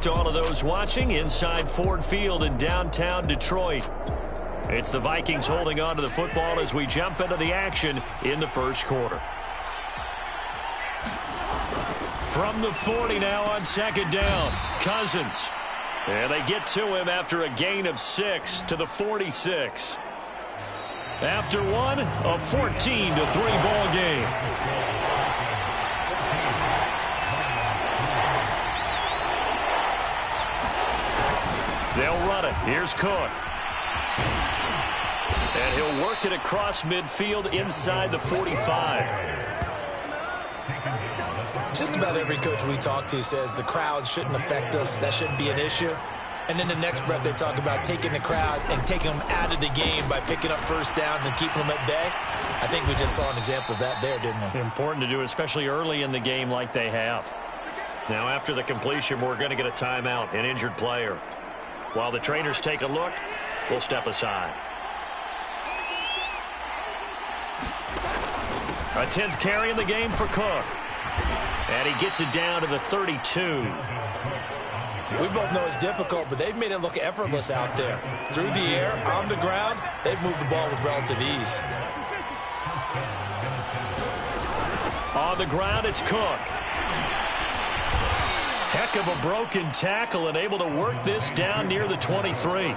to all of those watching inside Ford Field in downtown Detroit. It's the Vikings holding on to the football as we jump into the action in the first quarter. From the 40 now on second down, Cousins. And they get to him after a gain of 6 to the 46. After one, a 14-3 ball game. They'll run it. Here's Cook. And he'll work it across midfield inside the 45. Just about every coach we talk to says the crowd shouldn't affect us. That shouldn't be an issue. And then the next breath they talk about taking the crowd and taking them out of the game by picking up first downs and keeping them at bay. I think we just saw an example of that there, didn't we? Important to do, especially early in the game like they have. Now after the completion, we're going to get a timeout, an injured player. While the trainers take a look, we'll step aside. A 10th carry in the game for Cook. And he gets it down to the 32. We both know it's difficult, but they've made it look effortless out there. Through the air, on the ground, they've moved the ball with relative ease. On the ground, it's Cook. Heck of a broken tackle and able to work this down near the 23.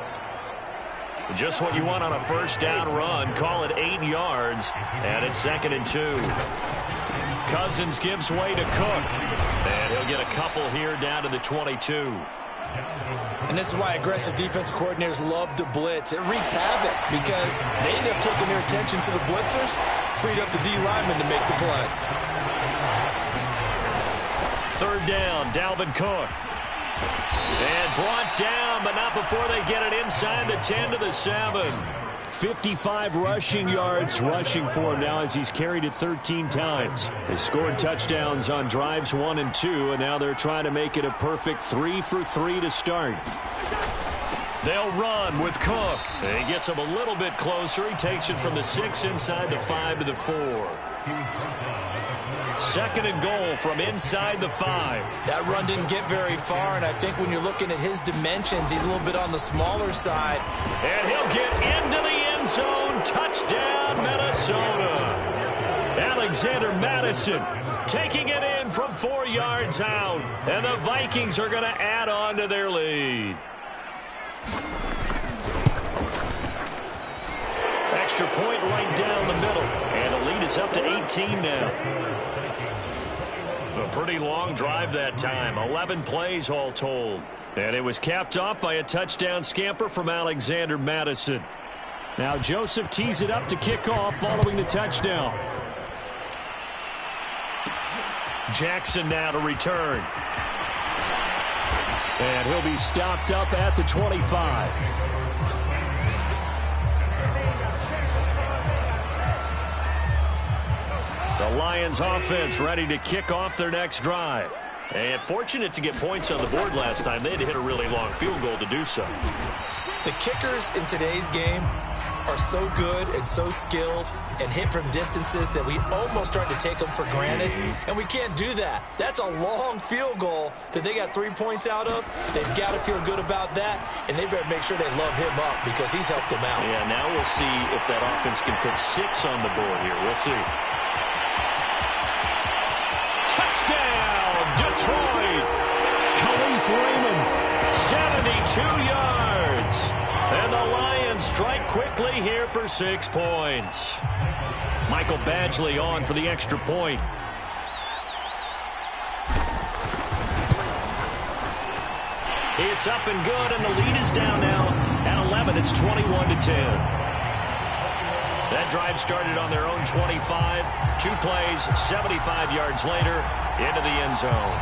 Just what you want on a first down run. Call it 8 yards, and it's 2nd and 2. Cousins gives way to Cook, and he'll get a couple here down to the 22. And this is why aggressive defense coordinators love to blitz. It wreaks havoc because they end up taking their attention to the blitzers, freed up the D lineman to make the play. 3rd down, Dalvin Cook. And brought down, but not before they get it inside the 10 to the 7. 55 rushing yards rushing for him now as he's carried it 13 times. They scored touchdowns on drives 1 and 2, and now they're trying to make it a perfect 3 for 3 to start. They'll run with Cook. And he gets him a little bit closer. He takes it from the 6 inside the 5 to the 4. 2nd and goal from inside the 5. That run didn't get very far, and I think when you're looking at his dimensions, he's a little bit on the smaller side. And he'll get into the end zone. Touchdown, Minnesota. Alexander Mattison taking it in from 4 yards out. And the Vikings are going to add on to their lead. Extra point right down the middle. And the lead is up to 18 now. A pretty long drive that time. 11 plays all told. And it was capped off by a touchdown scamper from Alexander Mattison. Now Joseph tees it up to kick off following the touchdown. Jackson now to return. And he'll be stopped up at the 25. The Lions offense ready to kick off their next drive. And fortunate to get points on the board last time. They had to hit a really long field goal to do so. The kickers in today's game are so good and so skilled and hit from distances that we almost start to take them for granted. And we can't do that. That's a long field goal that they got 3 points out of. They've got to feel good about that, and they better make sure they love him up because he's helped them out. Yeah, now we'll see if that offense can put 6 on the board here. We'll see. Touchdown, Detroit. Khalif Raymond, 72 yards. And the Lions strike quickly here for 6 points. Michael Badgley on for the extra point. It's up and good, and the lead is down now at 11. It's 21-10. That drive started on their own 25. 2 plays, 75 yards later, into the end zone.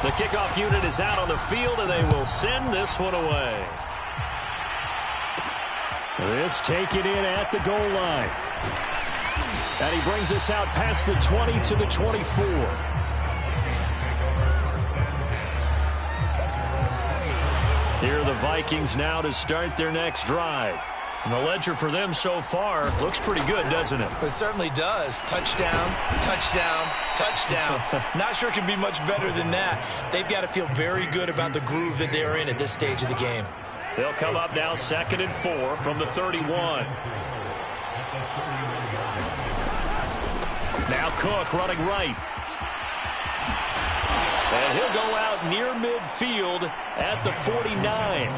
The kickoff unit is out on the field, and they will send this one away. This taken in at the goal line. And he brings us out past the 20 to the 24. Here are the Vikings now to start their next drive. And the ledger for them so far looks pretty good, doesn't it? It certainly does. Touchdown, touchdown, touchdown. Not sure it can be much better than that. They've got to feel very good about the groove that they're in at this stage of the game. They'll come up now 2nd and 4 from the 31. Now Cook running right. And he'll go out near midfield at the 49.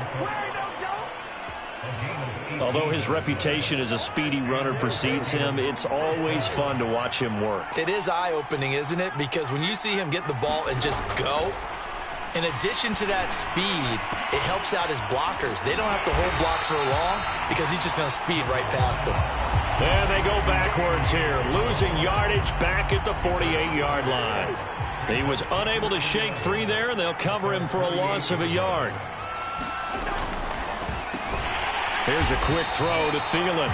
Although his reputation as a speedy runner precedes him, it's always fun to watch him work. It is eye-opening, isn't it? Because when you see him get the ball and just go, in addition to that speed, it helps out his blockers. They don't have to hold blocks for long because he's just going to speed right past them. And they go backwards here, losing yardage back at the 48-yard line. He was unable to shake free there, and they'll cover him for a loss of a yard. Here's a quick throw to Thielen.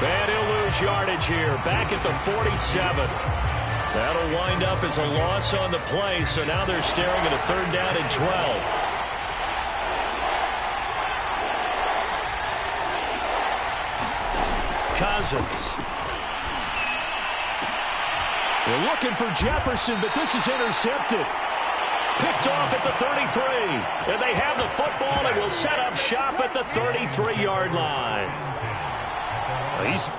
And he'll lose yardage here, back at the 47. That'll wind up as a loss on the play, so now they're staring at a 3rd down and 12. Cousins. They're looking for Jefferson, but this is intercepted. Picked off at the 33. And they have the football and will set up shop at the 33-yard line. He's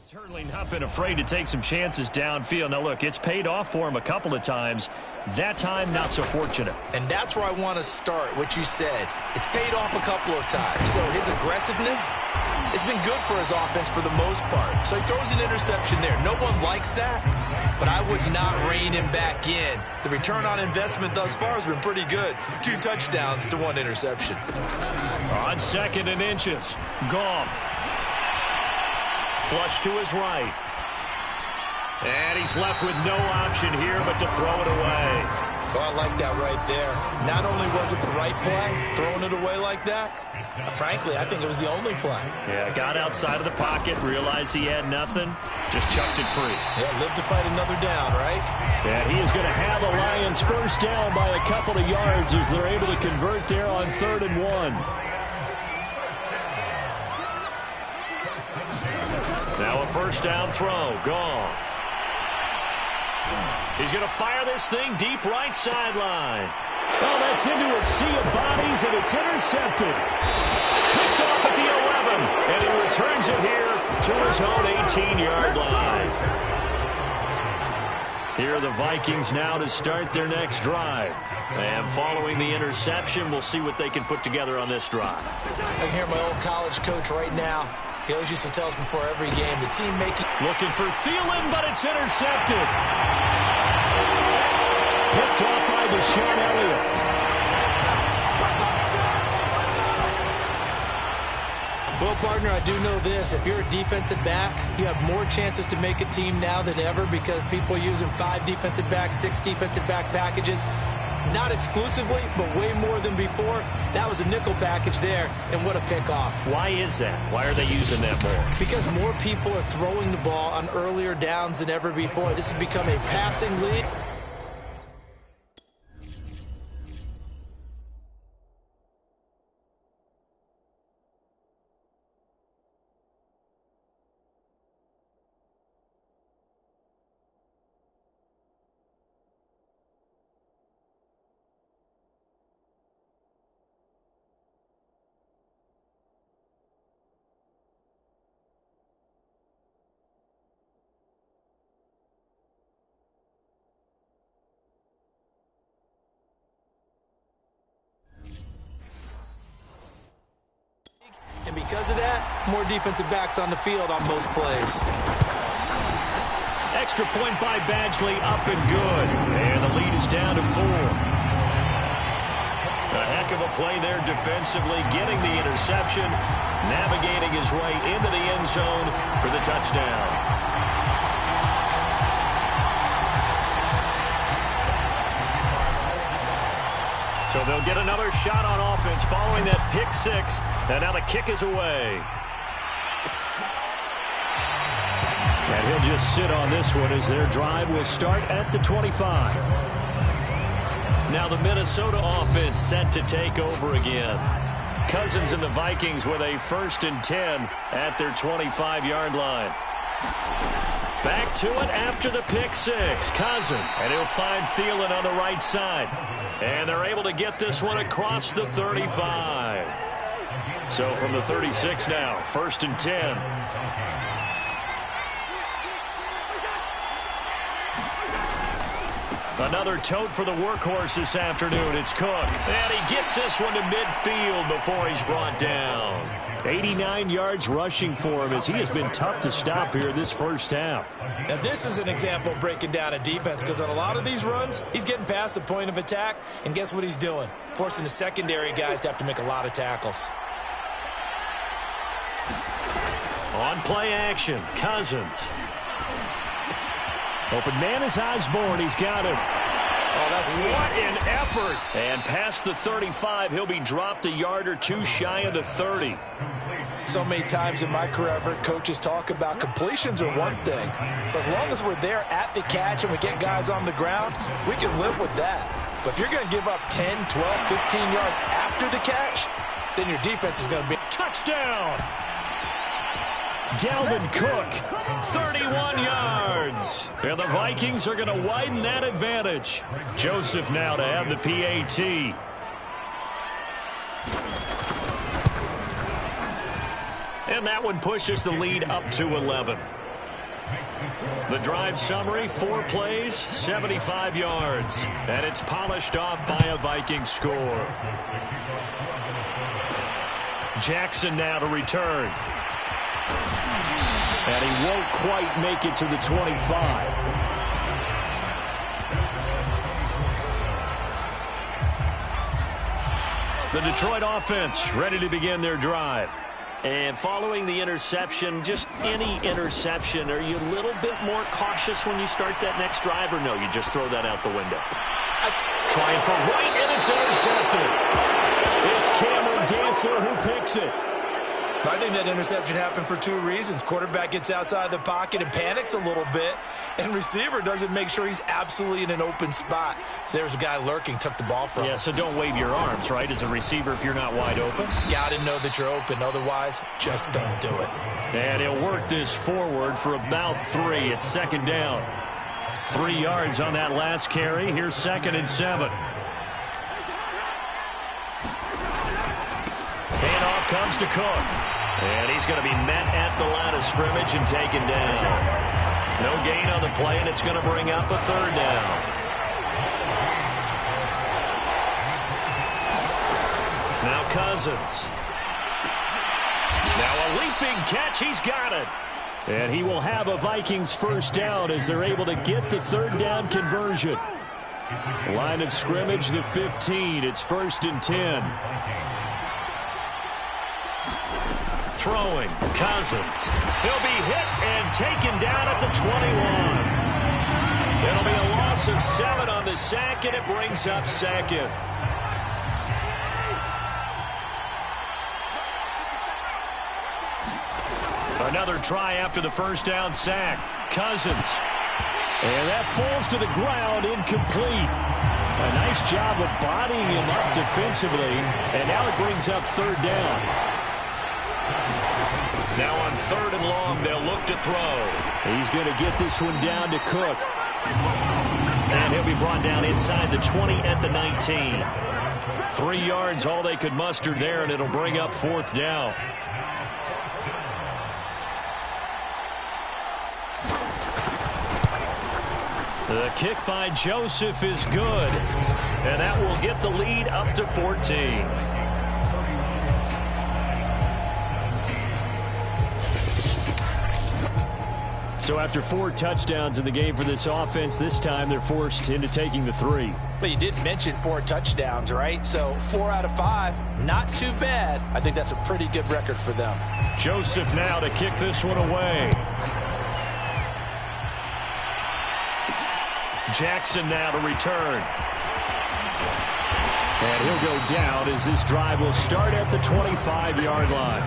certainly not been afraid to take some chances downfield. Now, look, it's paid off for him a couple of times. That time, not so fortunate. And that's where I want to start, what you said. It's paid off a couple of times. So his aggressiveness has been good for his offense for the most part. So he throws an interception there. No one likes that, but I would not rein him back in. The return on investment thus far has been pretty good. 2 touchdowns to 1 interception. On 2nd and inches, Goff. Flush to his right. And he's left with no option here but to throw it away. Oh, I like that right there. Not only was it the right play, throwing it away like that, frankly, I think it was the only play. Yeah, got outside of the pocket, realized he had nothing, just chucked it free. Yeah, live to fight another down, right? And he is going to have the Lions first down by a couple of yards as they're able to convert there on 3rd and 1. Now a first down throw. Goff. He's going to fire this thing deep right sideline. Well, that's into a sea of bodies, and it's intercepted. Picked off at the 11, and he returns it here to his own 18-yard line. Here are the Vikings now to start their next drive. And following the interception, we'll see what they can put together on this drive. I can hear my old college coach right now. He always used to tell us before every game, the team making... Looking for Thielen, but it's intercepted. Picked off by Deshaun Elliott. Well, partner, I do know this. If you're a defensive back, you have more chances to make a team now than ever because people are using 5 defensive backs, 6 defensive back packages. Not exclusively, but way more than before. That was a nickel package there, and what a pickoff. Why is that? Why are they using that more? Because more people are throwing the ball on earlier downs than ever before. This has become a passing league. And because of that, more defensive backs on the field on most plays. Extra point by Badgley, up and good. And the lead is down to 4. A heck of a play there defensively, getting the interception, navigating his way into the end zone for the touchdown. So they'll get another shot on offense following that pick 6. And now the kick is away. And he'll just sit on this one as their drive will start at the 25. Now the Minnesota offense set to take over again. Cousins and the Vikings with a 1st and 10 at their 25-yard line. Back to it after the pick six. Cousins, and he'll find Thielen on the right side. And they're able to get this one across the 35. So from the 36 now, 1st and 10. Another tote for the workhorse this afternoon. It's Cook. And he gets this one to midfield before he's brought down. 89 yards rushing for him as he has been tough to stop here this first half. Now this is an example of breaking down a defense, because on a lot of these runs, he's getting past the point of attack, and guess what he's doing? Forcing the secondary guys to have to make a lot of tackles. On play action, Cousins. Open man is Osborne. He's got him. Oh, that's sweet. What an effort. And past the 35, he'll be dropped a yard or two shy of the 30. So many times in my career, I've heard coaches talk about completions are one thing. But as long as we're there at the catch and we get guys on the ground, we can live with that. But if you're going to give up 10, 12, 15 yards after the catch, then your defense is going to be... Touchdown! Dalvin Cook, 31 yards. And the Vikings are going to widen that advantage. Joseph now to have the PAT. And that one pushes the lead up to 11. The drive summary, 4 plays, 75 yards. And it's polished off by a Viking score. Jackson now to return. And he won't quite make it to the 25. The Detroit offense ready to begin their drive. And following the interception, just any interception, are you a little bit more cautious when you start that next drive, or no, you just throw that out the window? Trying for right, and it's intercepted. It's Cameron Dantzler who picks it. I think that interception happened for 2 reasons. Quarterback gets outside the pocket and panics a little bit, and receiver doesn't make sure he's absolutely in an open spot. So there's a guy lurking, took the ball from him. Yeah, so don't wave your arms, right, as a receiver if you're not wide open. Got to know that you're open. Otherwise, just don't do it. And he'll work this forward for about 3. It's 2nd down. 3 yards on that last carry. Here's 2nd and 7. Handoff comes to Cook. And he's going to be met at the line of scrimmage and taken down. No gain on the play, and it's going to bring up a 3rd down. Now Cousins. Now a leaping catch. He's got it. And he will have a Vikings 1st down as they're able to get the 3rd down conversion. Line of scrimmage, the 15. It's 1st and 10. Throwing, Cousins. He'll be hit and taken down at the 21. It'll be a loss of 7 on the sack, and it brings up 2nd. Another try after the 1st down sack. Cousins. And that falls to the ground, incomplete. A nice job of bodying him up defensively, and now it brings up 3rd down. Now on 3rd and long, they'll look to throw. He's going to get this one down to Cook. And he'll be brought down inside the 20 at the 19. 3 yards, all they could muster there, and it'll bring up 4th down. The kick by Joseph is good. And that will get the lead up to 14. So after 4 touchdowns in the game for this offense, this time they're forced into taking the 3. But you did mention 4 touchdowns, right? So 4 out of 5, not too bad. I think that's a pretty good record for them. Joseph now to kick this one away. Jackson now to return. And he'll go down as this drive will start at the 25-yard line.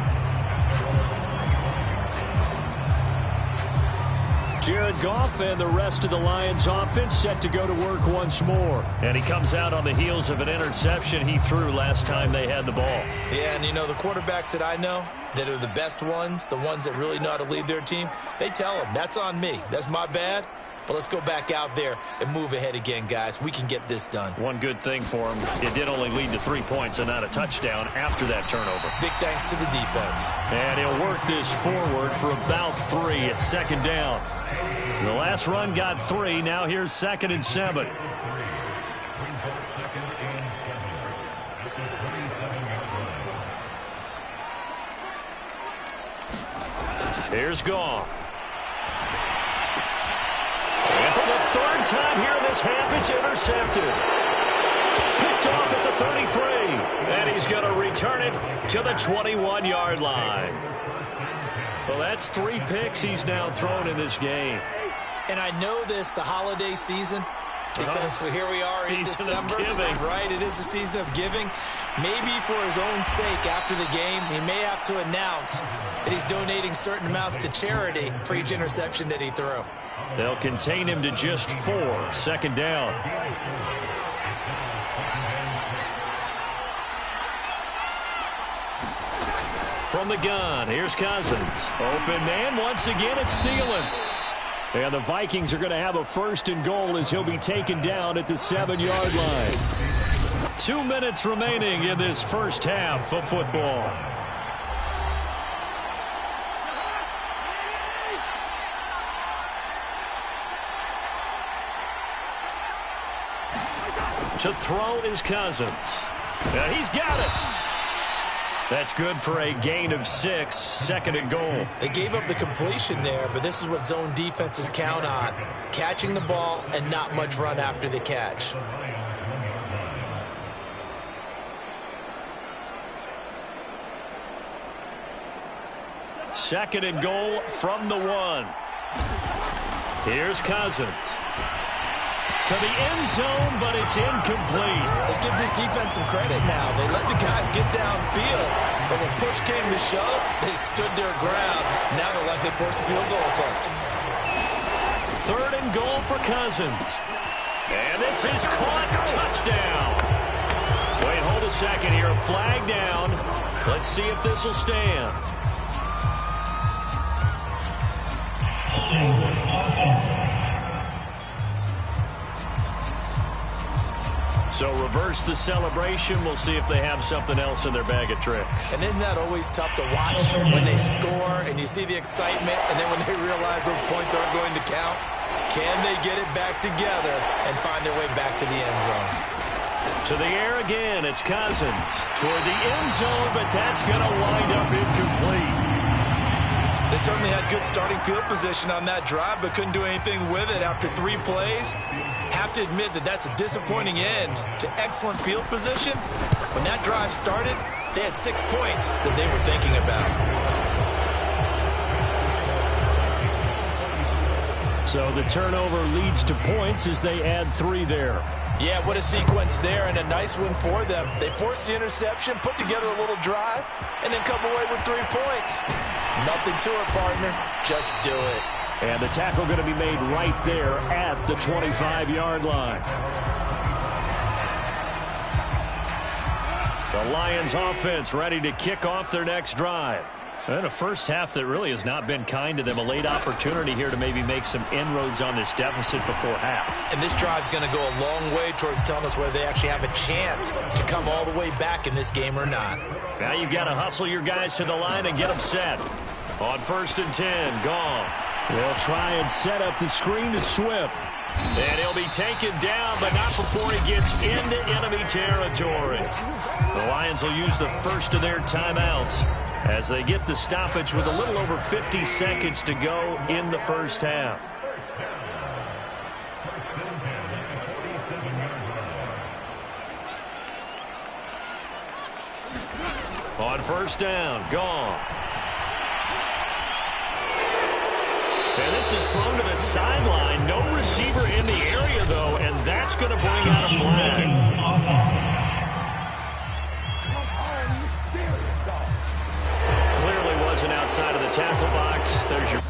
Jared Goff and the rest of the Lions offense set to go to work once more. And he comes out on the heels of an interception he threw last time they had the ball. Yeah, and you know, the quarterbacks that I know that are the best ones, the ones that really know how to lead their team, they tell them, that's on me. That's my bad. But let's go back out there and move ahead again, guys. We can get this done. One good thing for him, it did only lead to 3 points and not a touchdown after that turnover. Big thanks to the defense. And he'll work this forward for about 3 at second down. The last run got 3. Now here's 2nd and 7. Here's Goff. And for the 3rd time here in this half, it's intercepted. Picked off at the 33. And he's going to return it to the 21-yard line. Well, that's 3 picks he's now thrown in this game. And I know this, the holiday season, because here we are in December. Right, it is the season of giving. Maybe for his own sake, after the game, he may have to announce that he's donating certain amounts to charity for each interception that he threw. They'll contain him to just 4. 2nd down. From the gun, here's Cousins. Open man, once again it's Thielen. And the Vikings are going to have a 1st and goal as he'll be taken down at the 7-yard line. 2 minutes remaining in this first half of football. To throw is Cousins. Now he's got it. That's good for a gain of 6, 2nd and goal. They gave up the completion there, but this is what zone defenses count on. Catching the ball and not much run after the catch. Second and goal from the 1. Here's Cousins. To the end zone, but it's incomplete. Let's give this defense some credit now. They let the guys get downfield, but when push came to shove, they stood their ground. Now they'll likely force a field goal attempt. 3rd and goal for Cousins. And this is caught. Touchdown. Wait, hold a second here. Flag down. Let's see if this will stand. Holding offense. So reverse the celebration. We'll see if they have something else in their bag of tricks. And isn't that always tough to watch when they score and you see the excitement, and then when they realize those points aren't going to count? Can they get it back together and find their way back to the end zone? To the air again, it's Cousins. Toward the end zone, but that's going to wind up incomplete. They certainly had good starting field position on that drive, but couldn't do anything with it after 3 plays. Have to admit that that's a disappointing end to excellent field position. When that drive started, they had 6 points that they were thinking about. So the turnover leads to points as they add 3 there. Yeah, what a sequence there, and a nice one for them. They forced the interception, put together a little drive, and then come away with 3 points. Nothing to it, partner. Just do it. And the tackle going to be made right there at the 25-yard line. The Lions offense ready to kick off their next drive. And a first half that really has not been kind to them. A late opportunity here to maybe make some inroads on this deficit before half. And this drive's going to go a long way towards telling us whether they actually have a chance to come all the way back in this game or not. Now you've got to hustle your guys to the line and get them set. On 1st and 10, Goff. They'll try and set up the screen to Swift. And he'll be taken down, but not before he gets into enemy territory. The Lions will use the first of their timeouts as they get the stoppage with a little over 50 seconds to go in the first half. On 1st down, Goff. And this is thrown to the sideline. No receiver in the area, though, and that's going to bring out a flag. Clearly wasn't outside of the tackle box. There's your...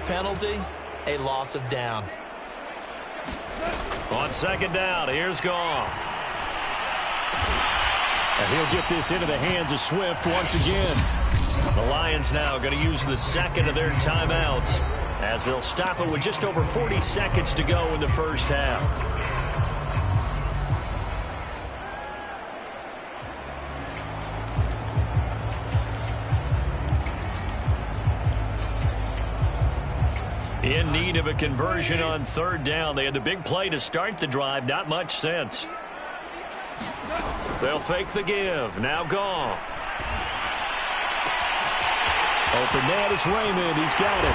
penalty, a loss of down. On second down, here's Goff. And he'll get this into the hands of Swift once again. The Lions now going to use the second of their timeouts as they'll stop it with just over 40 seconds to go in the first half. In need of a conversion on third down. They had the big play to start the drive. Not much sense. They'll fake the give. Now Goff. Open man is Raymond. He's got it.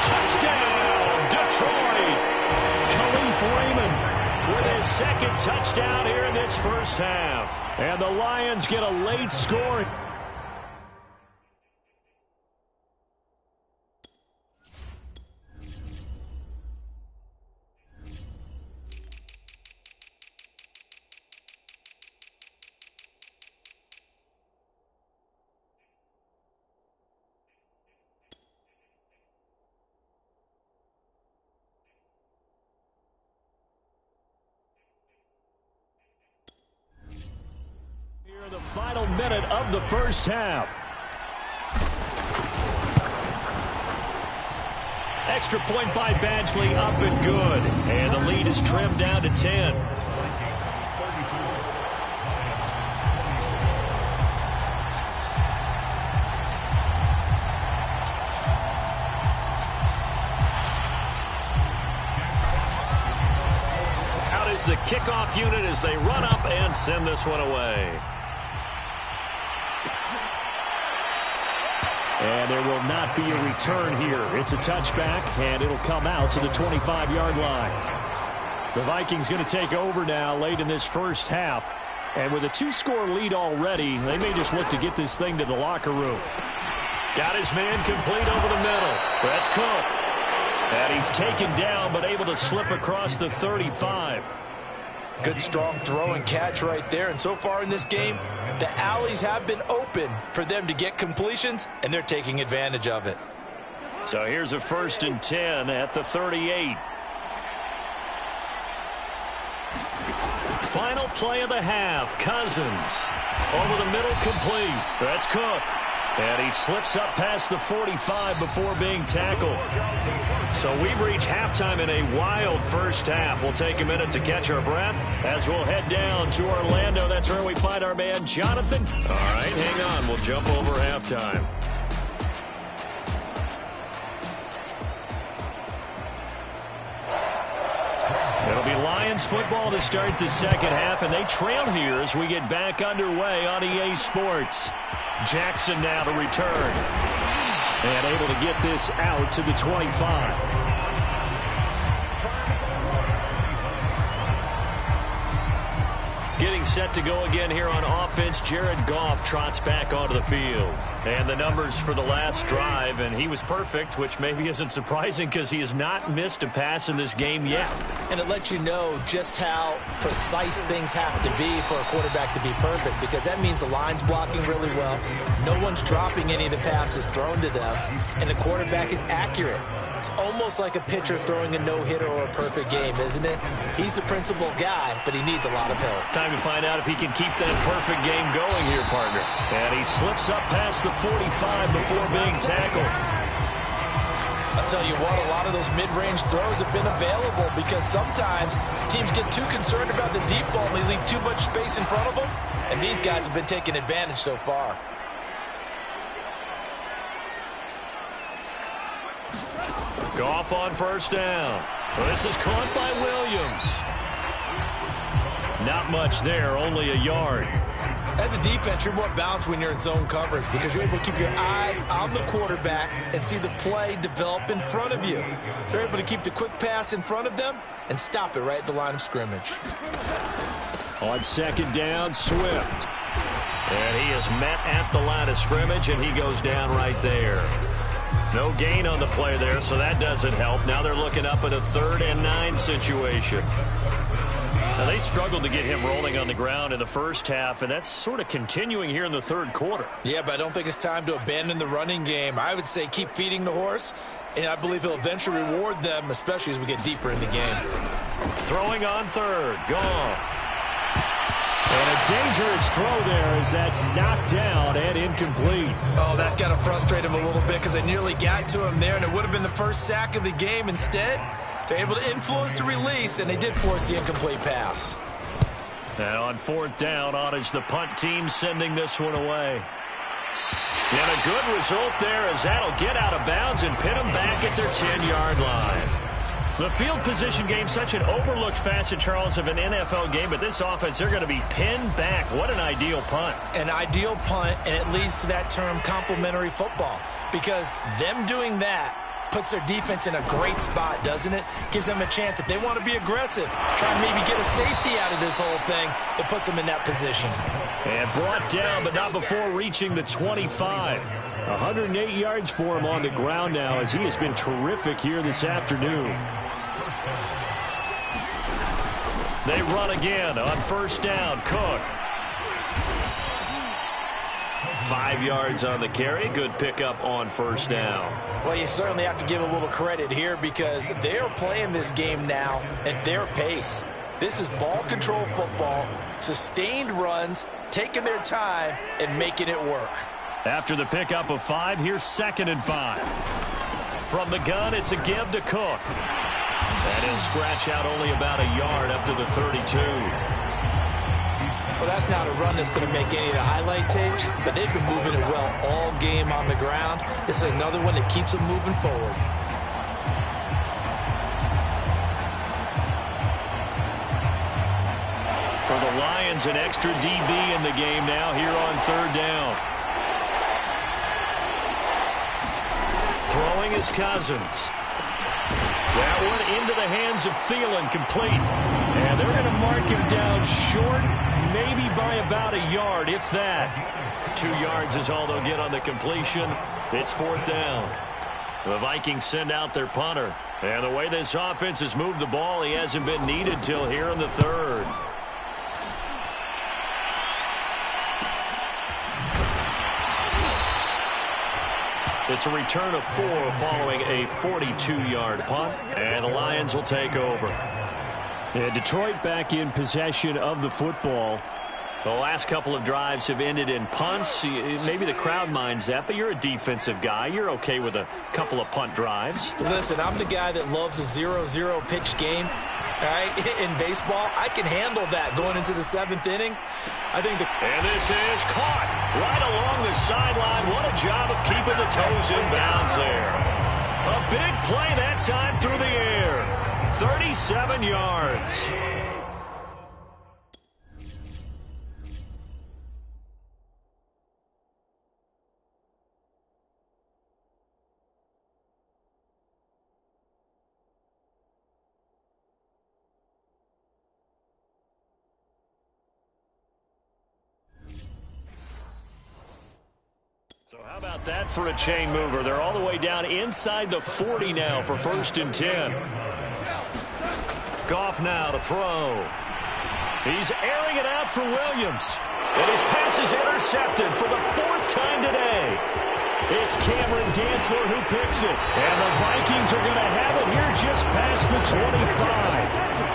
Touchdown, Detroit. Khalif Raymond with his second touchdown here in this first half. And the Lions get a late score. The final minute of the first half. Extra point by Badgley, up and good. And the lead is trimmed down to 10. Out is the kickoff unit as they run up and send this one away. And there will not be a return here. It's a touchback, and it'll come out to the 25-yard line. The Vikings going to take over now late in this first half. And with a 2-score lead already, they may just look to get this thing to the locker room. Got his man complete over the middle. That's Cook. And he's taken down, but able to slip across the 35. Good, strong throw and catch right there. And so far in this game, the alleys have been open for them to get completions, and they're taking advantage of it. So here's a 1st and 10 at the 38. Final play of the half. Cousins over the middle, complete. That's Cook. And he slips up past the 45 before being tackled. So we've reached halftime in a wild first half. We'll take a minute to catch our breath as we'll head down to Orlando. That's where we find our man Jonathan. All right, hang on. We'll jump over halftime. It'll be Lions football to start the second half, and they trail here as we get back underway on EA Sports. Jackson now to return. And able to get this out to the 25. Getting set to go again here on offense. Jared Goff trots back onto the field. And the numbers for the last drive, and he was perfect, which maybe isn't surprising because he has not missed a pass in this game yet. And it lets you know just how precise things have to be for a quarterback to be perfect, because that means the line's blocking really well. No one's dropping any of the passes thrown to them, and the quarterback is accurate. It's almost like a pitcher throwing a no-hitter or a perfect game, isn't it? He's the principal guy, but he needs a lot of help. Time to find out if he can keep that perfect game going here, partner. And he slips up past the 45 before being tackled. I'll tell you what, a lot of those mid-range throws have been available because sometimes teams get too concerned about the deep ball and they leave too much space in front of them, and these guys have been taking advantage so far. Goff on first down. This is caught by Williams. Not much there, only a yard. As a defense, you're more balanced when you're in zone coverage because you're able to keep your eyes on the quarterback and see the play develop in front of you. They're able to keep the quick pass in front of them and stop it right at the line of scrimmage. On second down, Swift. And he is met at the line of scrimmage, and he goes down right there. No gain on the play there, so that doesn't help. Now they're looking up at a 3rd and 9 situation. Now they struggled to get him rolling on the ground in the first half, and that's sort of continuing here in the third quarter. Yeah, but I don't think it's time to abandon the running game. I would say keep feeding the horse and I believe he'll eventually reward them, especially as we get deeper in the game. Throwing on third, Goff. And a dangerous throw there as that's knocked down and incomplete. Oh, that's got to frustrate him a little bit because they nearly got to him there, and it would have been the first sack of the game. Instead, they're able to influence the release, and they did force the incomplete pass. And on fourth down, on is the punt team sending this one away. And a good result there as that'll get out of bounds and pin them back at their 10-yard line. The field position game, such an overlooked facet, Charles, of an NFL game, but this offense, they're going to be pinned back. What an ideal punt. An ideal punt, and it leads to that term complementary football, because them doing that puts their defense in a great spot, doesn't it? Gives them a chance. If they want to be aggressive, try to maybe get a safety out of this whole thing, it puts them in that position. And brought down, but not before reaching the 25. 108 yards for him on the ground now, as he has been terrific here this afternoon. They run again on first down. Cook. 5 yards on the carry. Good pickup on first down. Well, you certainly have to give a little credit here because they're playing this game now at their pace. This is ball control football, sustained runs, taking their time and making it work. After the pickup of 5, here's 2nd and 5. From the gun, it's a give to Cook. And he'll scratch out only about a yard up to the 32. Well, that's not a run that's going to make any of the highlight tapes, but they've been moving it well all game on the ground. This is another one that keeps them moving forward. For the Lions, an extra DB in the game now here on third down. Throwing is Cousins. That one into the hands of Thielen, complete. And they're going to mark him down short, maybe by about a yard, if that. 2 yards is all they'll get on the completion. It's fourth down. The Vikings send out their punter. And the way this offense has moved the ball, he hasn't been needed till here in the third. It's a return of 4 following a 42-yard punt, and the Lions will take over. And Detroit back in possession of the football. The last couple of drives have ended in punts. Maybe the crowd minds that, but you're a defensive guy. You're okay with a couple of punt drives. Listen, I'm the guy that loves a 0-0 pitch game. All right, in baseball, I can handle that going into the 7th inning. And this is caught right along the sideline. What a job of keeping the toes in bounds there. A big play that time through the air. 37 yards. So how about that for a chain mover? They're all the way down inside the 40 now for 1st and 10. Goff now to throw. He's airing it out for Williams. And his pass is intercepted for the 4th time today. It's Cameron Dantzler who picks it. And the Vikings are going to have it here just past the 25.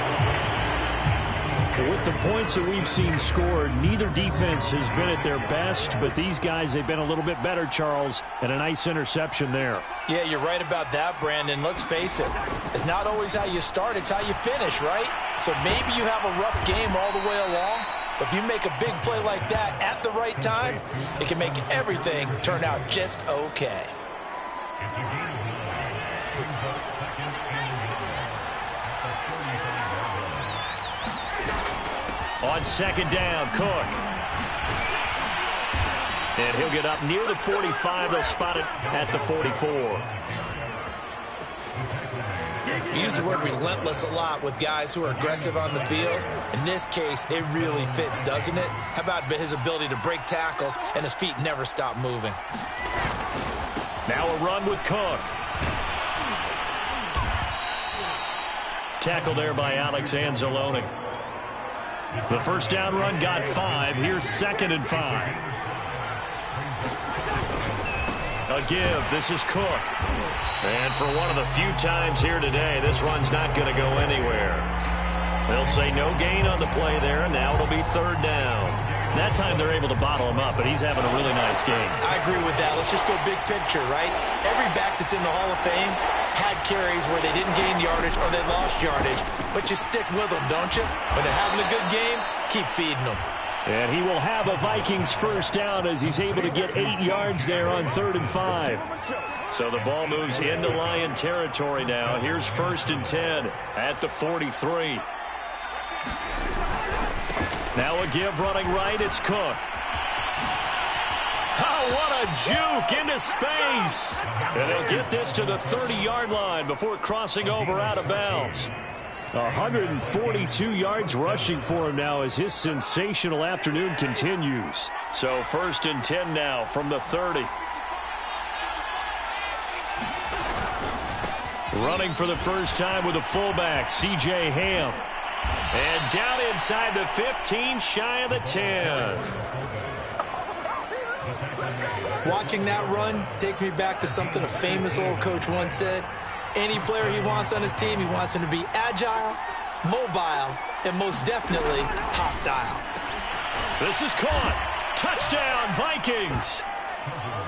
With the points that we've seen scored, neither defense has been at their best, but these guys, they've been a little bit better, Charles, and a nice interception there. Yeah, you're right about that, Brandon. Let's face it. It's not always how you start, it's how you finish, right? So maybe you have a rough game all the way along, but if you make a big play like that at the right time, it can make everything turn out just okay. On 2nd down, Cook. And he'll get up near the 45. They'll spot it at the 44. We use the word relentless a lot with guys who are aggressive on the field. In this case, it really fits, doesn't it? How about his ability to break tackles and his feet never stop moving? Now a run with Cook. Tackle there by Alex Anzalone. The first down run got 5. Here's 2nd and 5. A give. This is Cook. And for one of the few times here today, this run's not going to go anywhere. They'll say no gain on the play there, and now it'll be third down. That time they're able to bottle him up, but he's having a really nice game. I agree with that. Let's just go big picture, right? Every back that's in the Hall of Fame had carries where they didn't gain yardage or they lost yardage, but you stick with them, don't you? When they're having a good game, keep feeding them. And he will have a Vikings first down as he's able to get 8 yards there on 3rd and 5. So the ball moves into Lion territory now. Here's 1st and 10 at the 43. Now a give running right. It's Cook. Oh, what a juke into space. And they'll get this to the 30-yard line before crossing over out of bounds. 142 yards rushing for him now as his sensational afternoon continues. So 1st and 10 now from the 30. Running for the first time with a fullback, C.J. Ham. And down inside the 15, shy of the 10. Watching that run takes me back to something a famous old coach once said. Any player he wants on his team, he wants him to be agile, mobile, and most definitely hostile. This is caught. Touchdown, Vikings.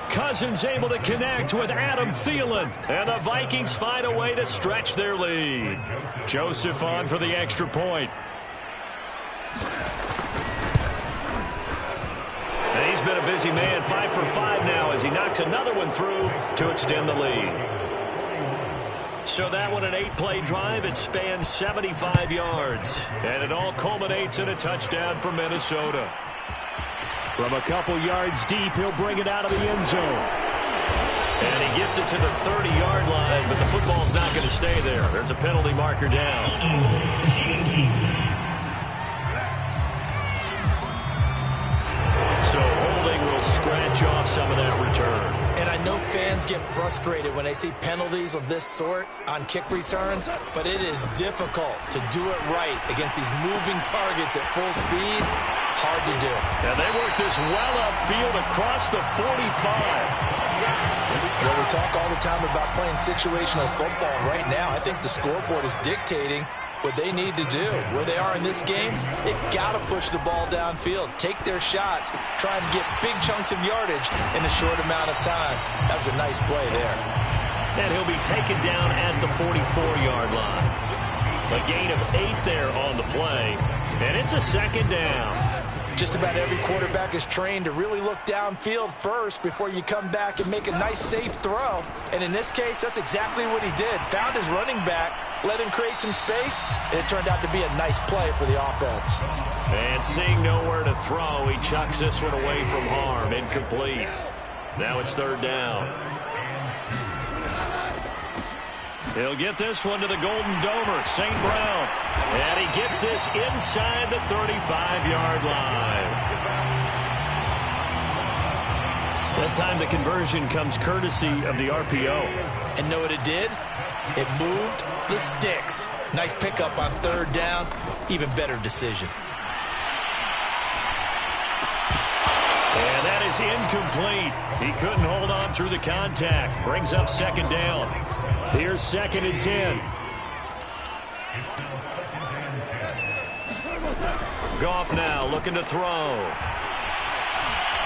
Cousins able to connect with Adam Thielen. And the Vikings find a way to stretch their lead. Joseph on for the extra point. And he's been a busy man, 5 for 5 now as he knocks another one through to extend the lead. So that one an 8-play drive. It spans 75 yards. And it all culminates in a touchdown for Minnesota. From a couple yards deep, he'll bring it out of the end zone. And he gets it to the 30-yard line, but the football's not going to stay there. There's a penalty marker down. So holding will scratch off some of that return. And I know fans get frustrated when they see penalties of this sort on kick returns, but it is difficult to do it right against these moving targets at full speed. Hard to do. And they work this well upfield across the 45. Well, we talk all the time about playing situational football. Right now, I think the scoreboard is dictating what they need to do. Where they are in this game, they've got to push the ball downfield, take their shots, try and get big chunks of yardage in a short amount of time. That was a nice play there. And he'll be taken down at the 44-yard line. A gain of 8 there on the play, and it's a 2nd down. Just about every quarterback is trained to really look downfield first before you come back and make a nice, safe throw. And in this case, that's exactly what he did. Found his running back, let him create some space, and it turned out to be a nice play for the offense. And seeing nowhere to throw, he chucks this one away from harm. Incomplete. Now it's 3rd down. He'll get this one to the Golden Domer, St. Brown. And he gets this inside the 35-yard line. That time the conversion comes courtesy of the RPO. And know what it did? It moved the sticks. Nice pickup on 3rd down. Even better decision. And that is incomplete. He couldn't hold on through the contact. Brings up 2nd down. Here's 2nd and 10. Goff now looking to throw.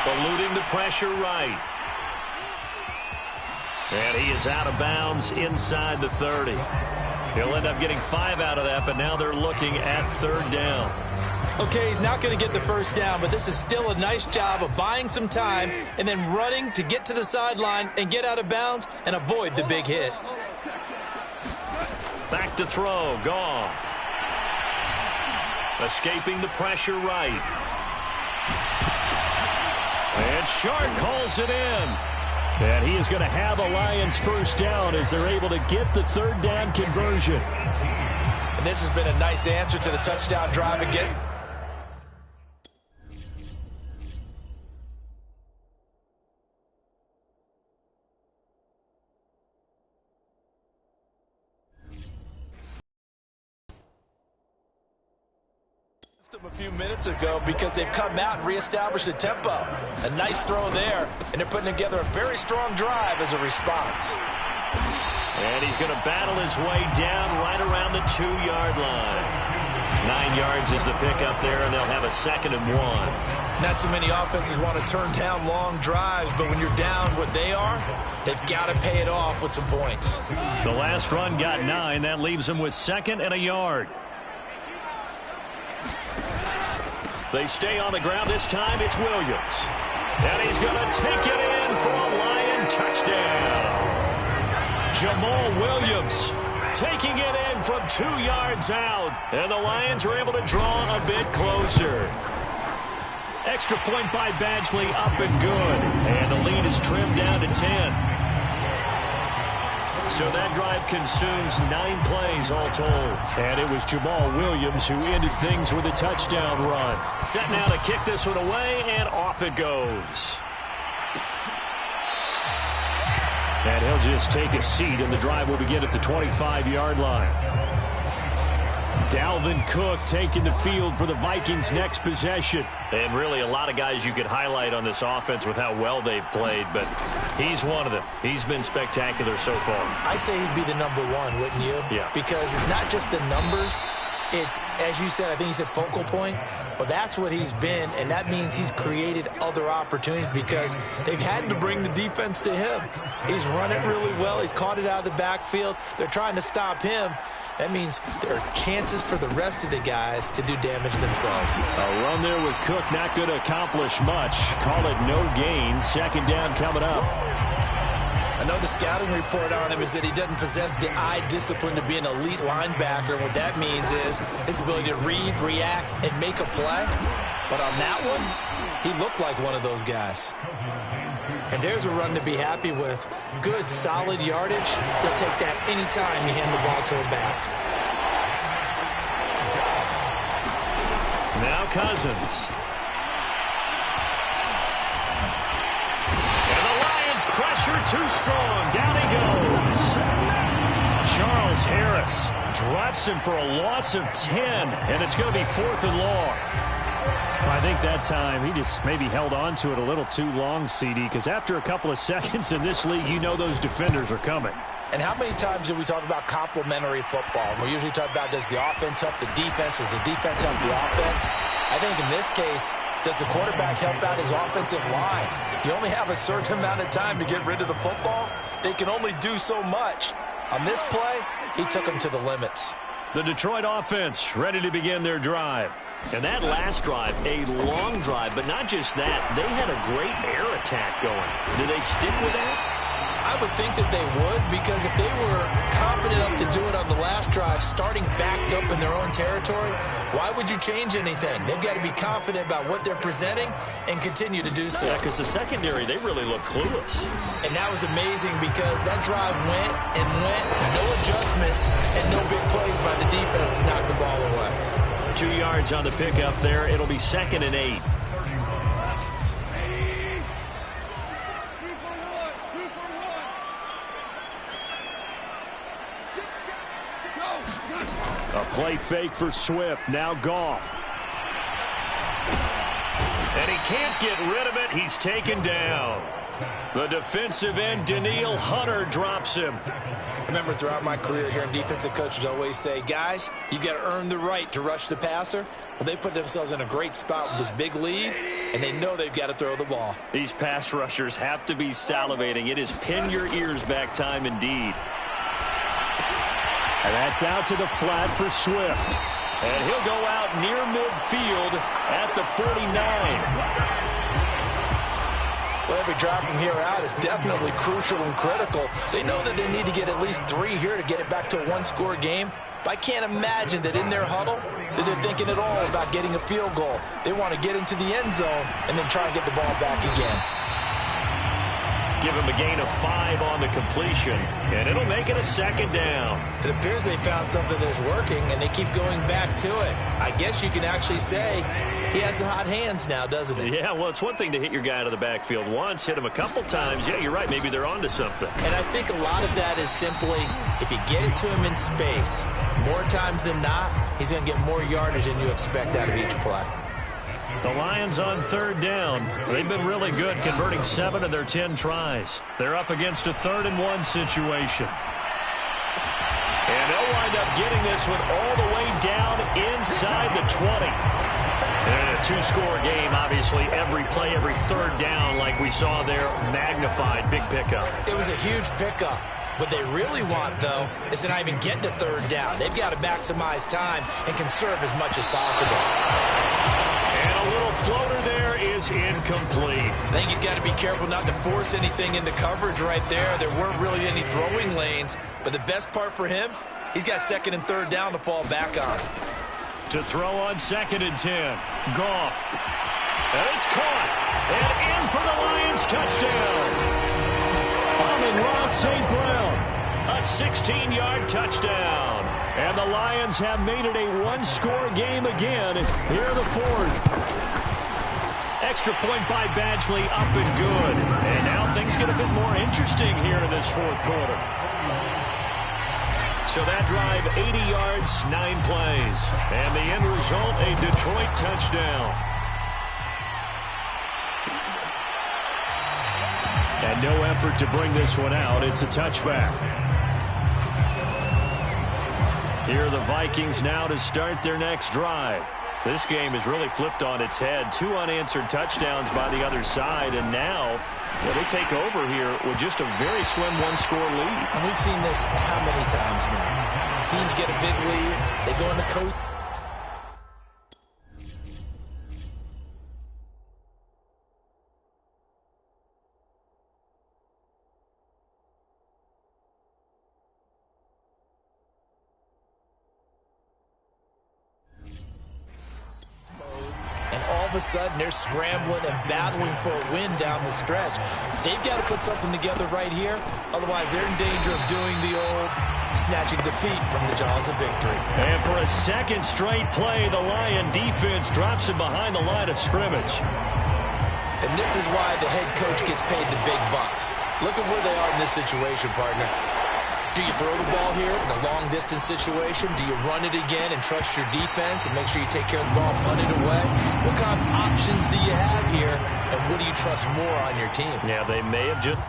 Eluding the pressure right. And he is out of bounds inside the 30. He'll end up getting 5 out of that, but now they're looking at 3rd down. Okay, he's not going to get the first down, but this is still a nice job of buying some time and then running to get to the sideline and get out of bounds and avoid the big hit. Back to throw, Goff. Escaping the pressure right. And Shark calls it in. And he is going to have a Lions first down as they're able to get the 3rd down conversion. And this has been a nice answer to the touchdown drive again. A few minutes ago because they've come out and reestablished the tempo. A nice throw there, and they're putting together a very strong drive as a response. And he's going to battle his way down right around the 2-yard line. 9 yards is the pickup there, and they'll have a 2nd and 1. Not too many offenses want to turn down long drives, but when you're down what they are, they've got to pay it off with some points. The last run got 9. That leaves them with 2nd and a yard. They stay on the ground. This time it's Williams. And he's going to take it in for a Lion touchdown. Jamal Williams taking it in from 2 yards out. And the Lions are able to draw a bit closer. Extra point by Badgley, up and good. And the lead is trimmed down to 10. So that drive consumes 9 plays all told. And it was Jamal Williams who ended things with a touchdown run. Set now to kick this one away, and off it goes. And he'll just take a seat, and the drive will begin at the 25-yard line. Dalvin Cook taking the field for the Vikings' next possession. And really a lot of guys you could highlight on this offense with how well they've played, but he's one of them. He's been spectacular so far. I'd say he'd be the number 1, wouldn't you? Yeah. Because it's not just the numbers. It's, as you said, I think you said focal point. Well, that's what he's been, and that means he's created other opportunities because they've had to bring the defense to him. He's run it really well. He's caught it out of the backfield. They're trying to stop him. That means there are chances for the rest of the guys to do damage themselves. A run there with Cook not going to accomplish much. Call it no gain. 2nd down coming up. I know the scouting report on him is that he doesn't possess the eye discipline to be an elite linebacker. What that means is his ability to read, react, and make a play. But on that one, he looked like one of those guys. And there's a run to be happy with. Good, solid yardage. They'll take that anytime you hand the ball to a back. Now Cousins. And the Lions pressure too strong. Down he goes. Charles Harris drops him for a loss of 10. And it's going to be 4th and long. I think that time he just maybe held on to it a little too long, CD, because after a couple of seconds in this league, you know those defenders are coming. And how many times do we talk about complementary football? We usually talk about, does the offense help the defense? Does the defense help the offense? I think in this case, does the quarterback help out his offensive line? You only have a certain amount of time to get rid of the football. They can only do so much. On this play, he took them to the limits. The Detroit offense ready to begin their drive. And that last drive, a long drive, but not just that. They had a great air attack going. Do they stick with that? I would think that they would, because if they were confident enough to do it on the last drive, starting backed up in their own territory, why would you change anything? They've got to be confident about what they're presenting and continue to do so. Yeah, because the secondary, they really look clueless. And that was amazing because that drive went and went, no adjustments, and no big plays by the defense to knock the ball away. 2 yards on the pickup there. It'll be 2nd and 8. A play fake for Swift. Now Goff. And he can't get rid of it. He's taken down. The defensive end, Danielle Hunter, drops him. I remember throughout my career hearing defensive coaches always say, guys, you got to earn the right to rush the passer. Well, they put themselves in a great spot with this big lead, and they know they've got to throw the ball. These pass rushers have to be salivating. It is pin your ears back time indeed. And that's out to the flat for Swift. And he'll go out near midfield at the 49. Well, every drive from here out is definitely crucial and critical. They know that they need to get at least 3 here to get it back to a one-score game. But I can't imagine that in their huddle that they're thinking at all about getting a field goal. They want to get into the end zone and then try and get the ball back again. give him a gain of 5 on the completion, and it'll make it a second down. It appears they found something that's working, and they keep going back to it. I guess you can actually say he has the hot hands now, doesn't he? Yeah, well, it's one thing to hit your guy out of the backfield once, hit him a couple times. Yeah, you're right. Maybe they're onto something. And I think a lot of that is simply if you get it to him in space, more times than not, he's going to get more yardage than you expect out of each play. The Lions on third down. They've been really good, converting 7 of their 10 tries. They're up against a 3rd-and-1 situation. And they'll wind up getting this one all the way down inside the 20. And a 2-score game, obviously, every play, every 3rd down, like we saw there, magnified, big pickup. It was a huge pickup. What they really want, though, is to not even get to 3rd down. They've got to maximize time and conserve as much as possible. And a little floater there is incomplete. I think he's got to be careful not to force anything into coverage right there. There weren't really any throwing lanes, but the best part for him, he's got 2nd and 3rd down to fall back on. To throw on 2nd and 10. Goff. And it's caught. And in for the Lions touchdown. Amon-Ra St. Brown. A 16-yard touchdown. And the Lions have made it a 1-score game again. Here the 4th. Extra point by Badgley, up and good. And now things get a bit more interesting here in this 4th quarter. So that drive, 80 yards, 9 plays. And the end result, a Detroit touchdown. And no effort to bring this one out. It's a touchback. Here are the Vikings now to start their next drive. This game is really flipped on its head. 2 unanswered touchdowns by the other side, and now they take over here with just a very slim 1-score lead. And we've seen this how many times now? Teams get a big lead, they go into coast. All of a sudden, they're scrambling and battling for a win down the stretch. They've got to put something together right here. Otherwise, they're in danger of doing the old snatching defeat from the jaws of victory. And for a 2nd straight play, the Lion defense drops him behind the line of scrimmage. And this is why the head coach gets paid the big bucks. Look at where they are in this situation, partner. Do you throw the ball here in a long-distance situation? Do you run it again and trust your defense and make sure you take care of the ball and punt it away? What kind of options do you have here, and what do you trust more on your team? Yeah, they may have just...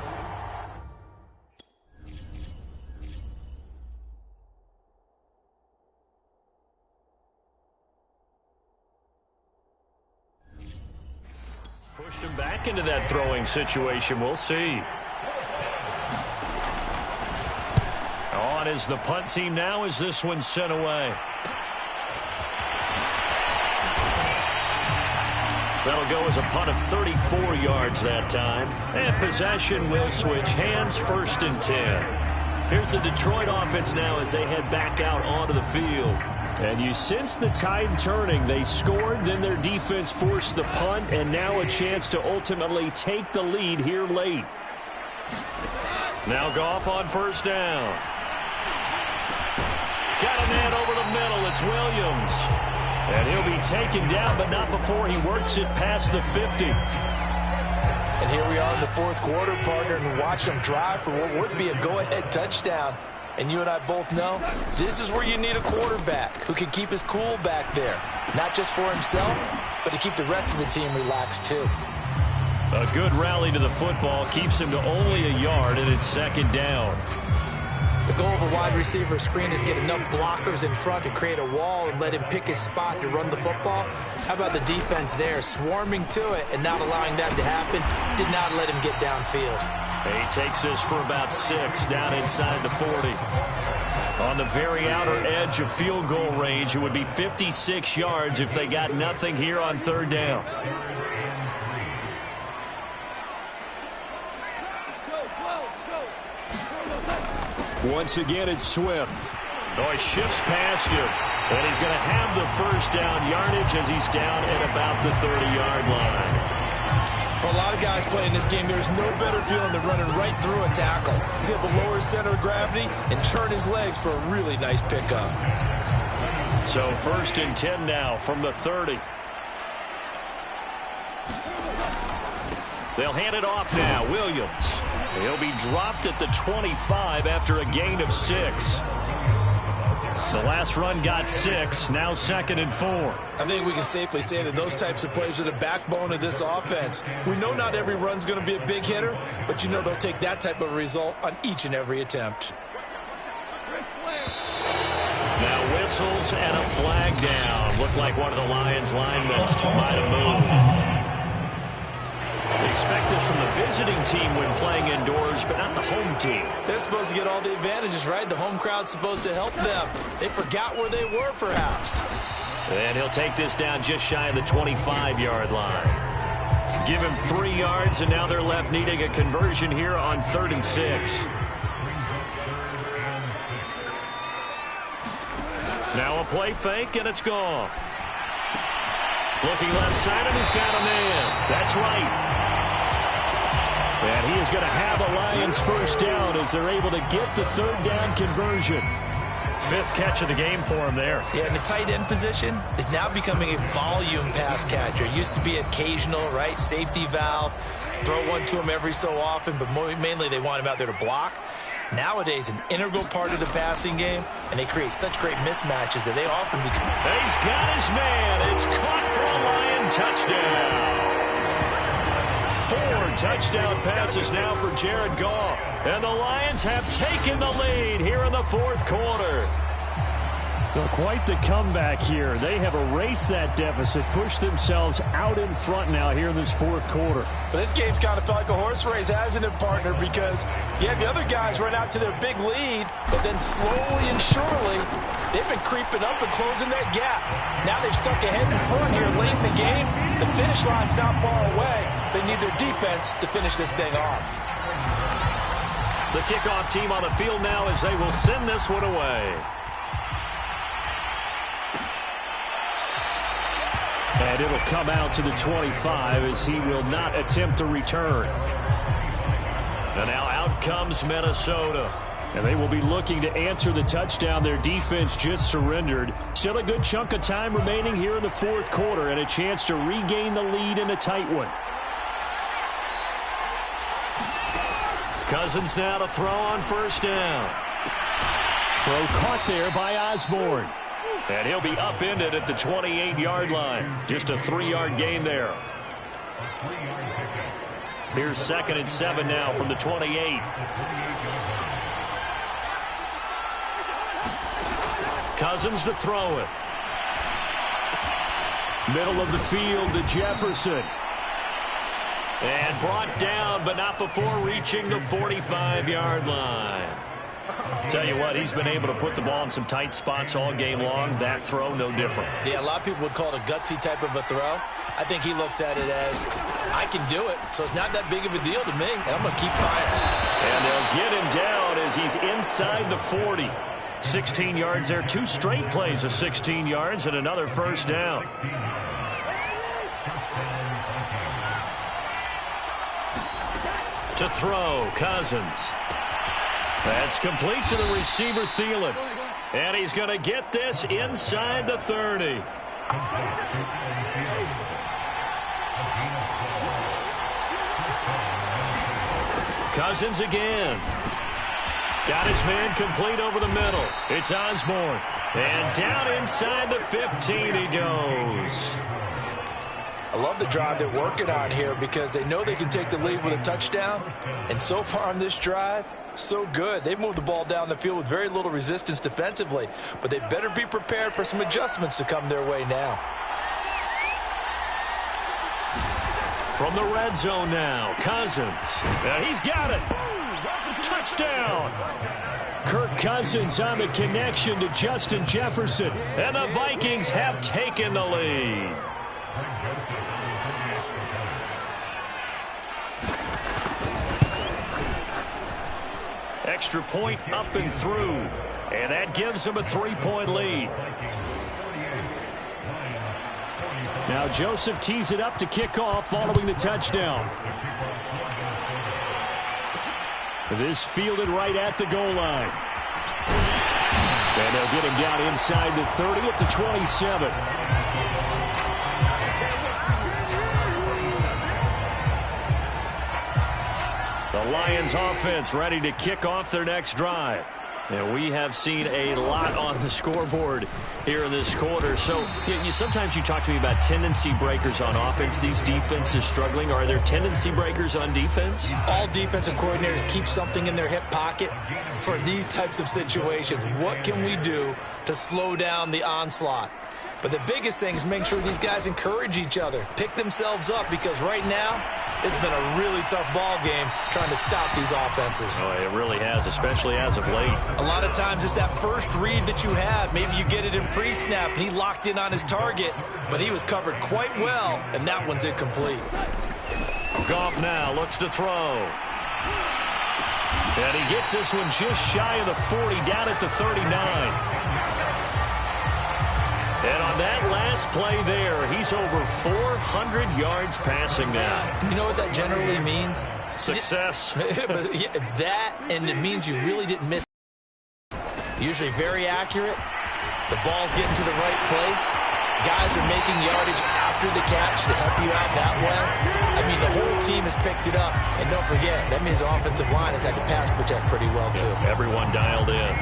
pushed him back into that throwing situation. We'll see. On is the punt team now as this one's sent away. That'll go as a punt of 34 yards that time. And possession will switch hands, 1st and 10. Here's the Detroit offense now as they head back out onto the field. And you sense the tide turning. They scored, then their defense forced the punt, and now a chance to ultimately take the lead here late. Now Goff on 1st down. Got a man over the middle. It's Williams. And he'll be taken down, but not before he works it past the 50. And here we are in the 4th quarter, partner, and watch them drive for what would be a go-ahead touchdown. And you and I both know this is where you need a quarterback who can keep his cool back there. Not just for himself, but to keep the rest of the team relaxed too. A good rally to the football keeps him to only a yard, and it's 2nd down. The goal of a wide receiver screen is get enough blockers in front to create a wall and let him pick his spot to run the football. How about the defense there, swarming to it and not allowing that to happen? Did not let him get downfield. He takes this for about 6 down inside the 40. On the very outer edge of field goal range, it would be 56 yards if they got nothing here on 3rd down. Once again, it's Swift. Oh, he shifts past him. And he's going to have the 1st down yardage as he's down at about the 30-yard line. For a lot of guys playing this game, there's no better feeling than running right through a tackle. He's able to lower his center of gravity and turn his legs for a really nice pickup. So 1st and 10 now from the 30. They'll hand it off now. Williams. He'll be dropped at the 25 after a gain of 6. The last run got 6. Now 2nd and 4. I think we can safely say that those types of plays are the backbone of this offense. We know not every run's going to be a big hitter, but you know they'll take that type of result on each and every attempt. Now whistles and a flag down. Looked like one of the Lions linemen might have moved. They expect this from the visiting team when playing indoors, but not the home team. They're supposed to get all the advantages, right? The home crowd's supposed to help them. They forgot where they were, perhaps. And he'll take this down just shy of the 25-yard line. Give him 3 yards, and now they're left needing a conversion here on 3rd and 6. Now a play fake, and it's Goff. Looking left side, and he's got a man. That's right. And he is going to have a Lions first down as they're able to get the 3rd down conversion. 5th catch of the game for him there. Yeah, and the tight end position is now becoming a volume pass catcher. It used to be occasional, right? Safety valve. Throw one to him every so often, but mainly they want him out there to block. Nowadays, an integral part of the passing game, and they create such great mismatches that they often become... He's got his man. It's caught for a Lion touchdown. 4 touchdown passes now for Jared Goff. And the Lions have taken the lead here in the 4th quarter. So quite the comeback here. They have erased that deficit, pushed themselves out in front now here in this 4th quarter. But this game's kind of felt like a horse race, hasn't it, partner? Because you have the other guys run out to their big lead, but then slowly and surely, they've been creeping up and closing that gap. Now they've stuck ahead in front here late in the game. The finish line's not far away. They need their defense to finish this thing off. The kickoff team on the field now as they will send this one away. And it'll come out to the 25 as he will not attempt to return. And now out comes Minnesota. And they will be looking to answer the touchdown their defense just surrendered. Still a good chunk of time remaining here in the 4th quarter and a chance to regain the lead in a tight one. Cousins now to throw on 1st down. Throw caught there by Osborne. And he'll be upended at the 28-yard line. Just a 3-yard gain there. Here's 2nd and 7 now from the 28. Cousins to throw it. Middle of the field to Jefferson. And brought down, but not before reaching the 45-yard line. Tell you what, he's been able to put the ball in some tight spots all game long. That throw, no different. Yeah, a lot of people would call it a gutsy type of a throw. I think he looks at it as, I can do it, so it's not that big of a deal to me, and I'm going to keep firing. And they'll get him down as he's inside the 40. 16 yards there, 2 straight plays of 16 yards and another 1st down. To throw, Cousins. That's complete to the receiver, Thielen. And he's going to get this inside the 30. Cousins again. Got his man complete over the middle. It's Osborne. And down inside the 15 he goes. I love the drive they're working on here because they know they can take the lead with a touchdown. And so far on this drive, so good. They've moved the ball down the field with very little resistance defensively. But they better be prepared for some adjustments to come their way now. From the red zone now, Cousins. He's got it. Touchdown. Kirk Cousins on the connection to Justin Jefferson. And the Vikings have taken the lead. Extra point up and through. And that gives them a 3-point lead. Now Joseph tees it up to kick off following the touchdown. This fielded right at the goal line. And they'll get him down inside the 30 at the 27. The Lions offense ready to kick off their next drive. And we have seen a lot on the scoreboard here in this quarter. So sometimes you talk to me about tendency breakers on offense. These defenses struggling. Are there tendency breakers on defense? All defensive coordinators keep something in their hip pocket for these types of situations. What can we do to slow down the onslaught? But the biggest thing is make sure these guys encourage each other, pick themselves up, because right now it's been a really tough ball game trying to stop these offenses. Oh, it really has, especially as of late. A lot of times it's that first read that you have. Maybe you get it in pre-snap, and he locked in on his target, but he was covered quite well, and that one's incomplete. Goff now looks to throw. And he gets this one just shy of the 40, down at the 39. And on that last play there, he's over 400 yards passing now. You know what that generally means? Success. That, and it means you really didn't miss. Usually very accurate. The ball's getting to the right place. Guys are making yardage after the catch to help you out that way. I mean, the whole team has picked it up. And don't forget, that means the offensive line has had to pass protect pretty well, too. Everyone dialed in.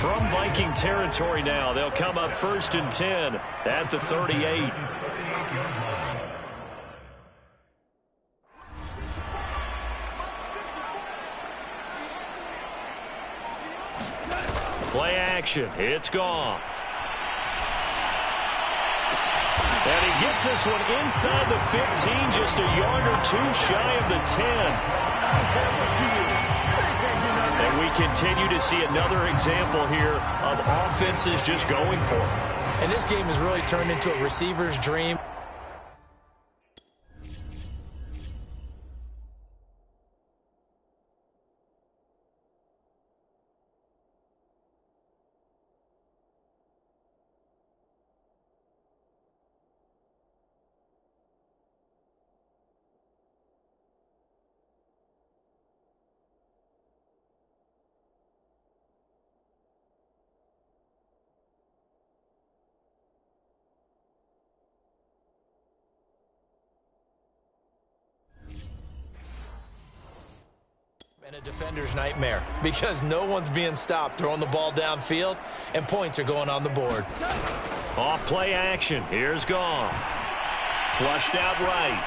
From Viking territory now, they'll come up 1st and 10 at the 38. Play action. It's Goff. And he gets this one inside the 15, just a yard or two shy of the 10. And we continue to see another example here of offenses just going for it. And this game has really turned into a receiver's dream. And a defender's nightmare, because no one's being stopped throwing the ball downfield, and points are going on the board. Off play action. Here's Goff. Flushed out right.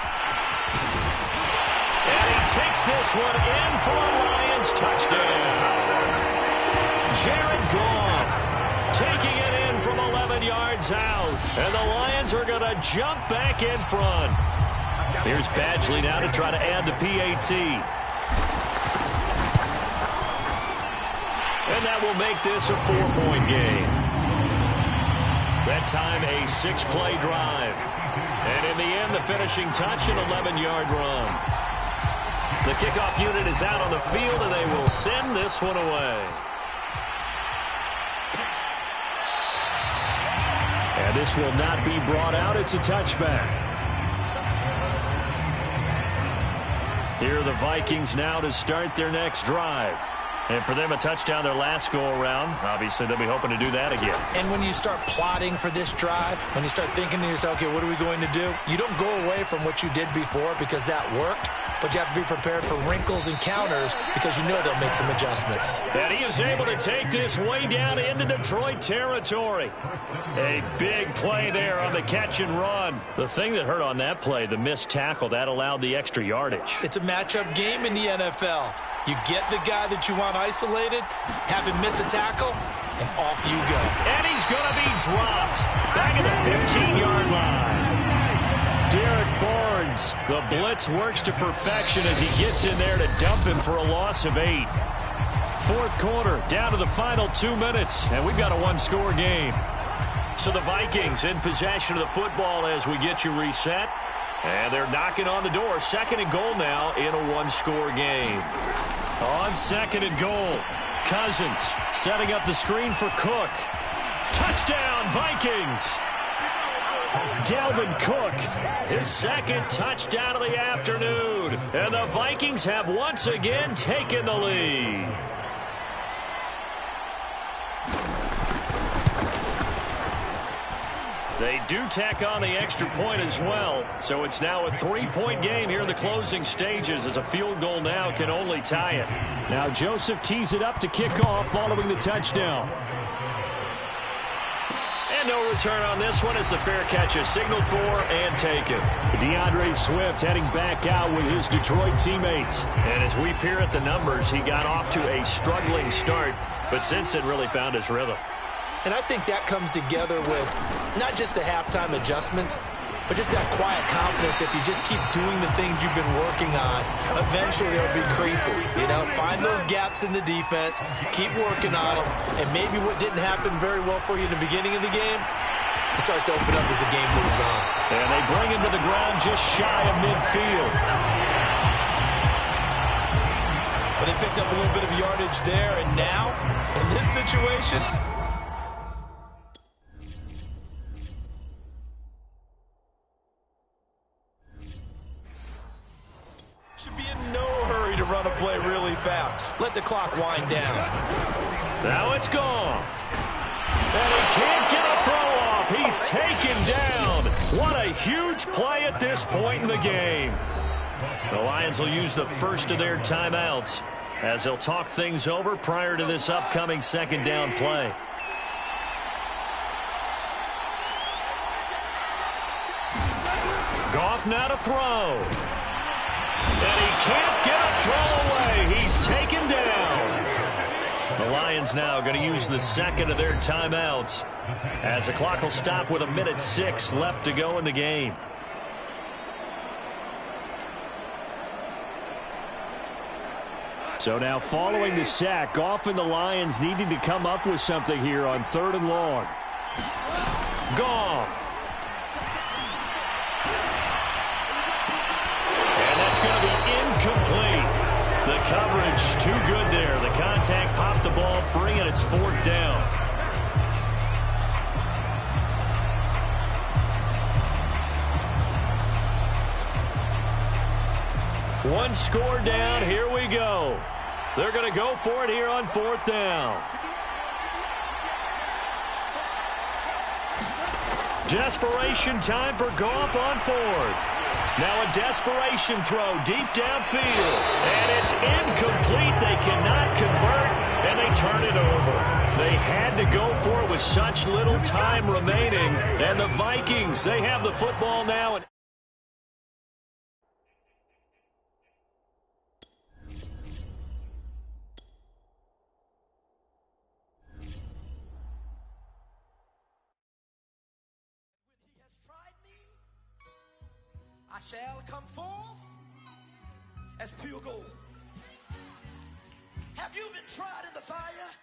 And he takes this one in for a Lions touchdown. Jared Goff taking it in from 11 yards out. And the Lions are going to jump back in front. Here's Badgley now to try to add the PAT. And that will make this a 4-point game. That time a 6-play drive. And in the end, the finishing touch, an 11-yard run. The kickoff unit is out on the field, and they will send this one away. And this will not be brought out. It's a touchback. Here are the Vikings now to start their next drive. And for them, a touchdown their last go-around. Obviously, they'll be hoping to do that again. And when you start plotting for this drive, when you start thinking to yourself, okay, what are we going to do? You don't go away from what you did before because that worked, but you have to be prepared for wrinkles and counters because you know they'll make some adjustments. And he is able to take this way down into Detroit territory. A big play there on the catch and run. The thing that hurt on that play, the missed tackle, that allowed the extra yardage. It's a matchup game in the NFL. You get the guy that you want isolated, have him miss a tackle, and off you go. And he's going to be dropped back at the 15-yard line. Derek Barnes, the blitz works to perfection as he gets in there to dump him for a loss of 8. Fourth quarter, down to the final 2 minutes, and we've got a one-score game. So the Vikings in possession of the football as we get you reset. And they're knocking on the door. 2nd and goal now in a one-score game. On 2nd and goal, Cousins setting up the screen for Cook. Touchdown, Vikings! Dalvin Cook, his second touchdown of the afternoon. And the Vikings have once again taken the lead. They do tack on the extra point as well. So it's now a 3-point game here in the closing stages, as a field goal now can only tie it. Now Joseph tees it up to kick off following the touchdown. And no return on this one as the fair catch is signaled for and taken. DeAndre Swift heading back out with his Detroit teammates. And as we peer at the numbers, he got off to a struggling start, but since then really found his rhythm. And I think that comes together with not just the halftime adjustments, but just that quiet confidence. If you just keep doing the things you've been working on, eventually there will be creases. You know, find those gaps in the defense, keep working on them, and maybe what didn't happen very well for you in the beginning of the game, it starts to open up as the game moves on. And they bring him to the ground just shy of midfield. But they picked up a little bit of yardage there, and now, in this situation, should be in no hurry to run a play really fast. Let the clock wind down. Now it's gone. And he can't get a throw off. He's taken down. What a huge play at this point in the game. The Lions will use the first of their timeouts as they'll talk things over prior to this upcoming second down play. Goff now to throw. And he can't get a throw away. He's taken down. The Lions now going to use the second of their timeouts as the clock will stop with 1:06 left to go in the game. So now following the sack, Goff and the Lions needing to come up with something here on 3rd and long. Goff. Going to be incomplete. The coverage too good there. The contact popped the ball free, and it's 4th down. One score down. Here we go. They're going to go for it here on 4th down. Desperation time for Goff on 4th. Now a desperation throw deep downfield. And it's incomplete. They cannot convert, and they turn it over. They had to go for it with such little time remaining. And the Vikings, they have the football now. I shall come forth as pure gold. Have you been tried in the fire?